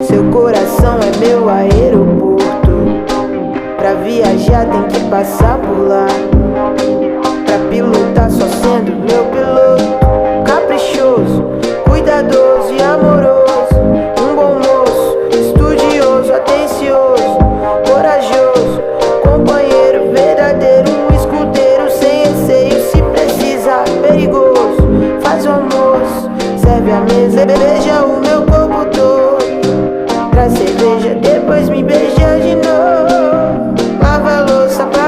Seu coração é meu aeroporto. Pra viajar tem que passar por lá. Pra pilotar só sendo meu piloto. Caprichoso, cuidadoso e amoroso. Um bom moço, estudioso, atencioso, corajoso, companheiro verdadeiro. Um escudeiro sem receio, se precisar, perigoso. Faz o almoço, serve a mesa, beija o meu corpo todo. Traz cerveja, depois me beija de novo.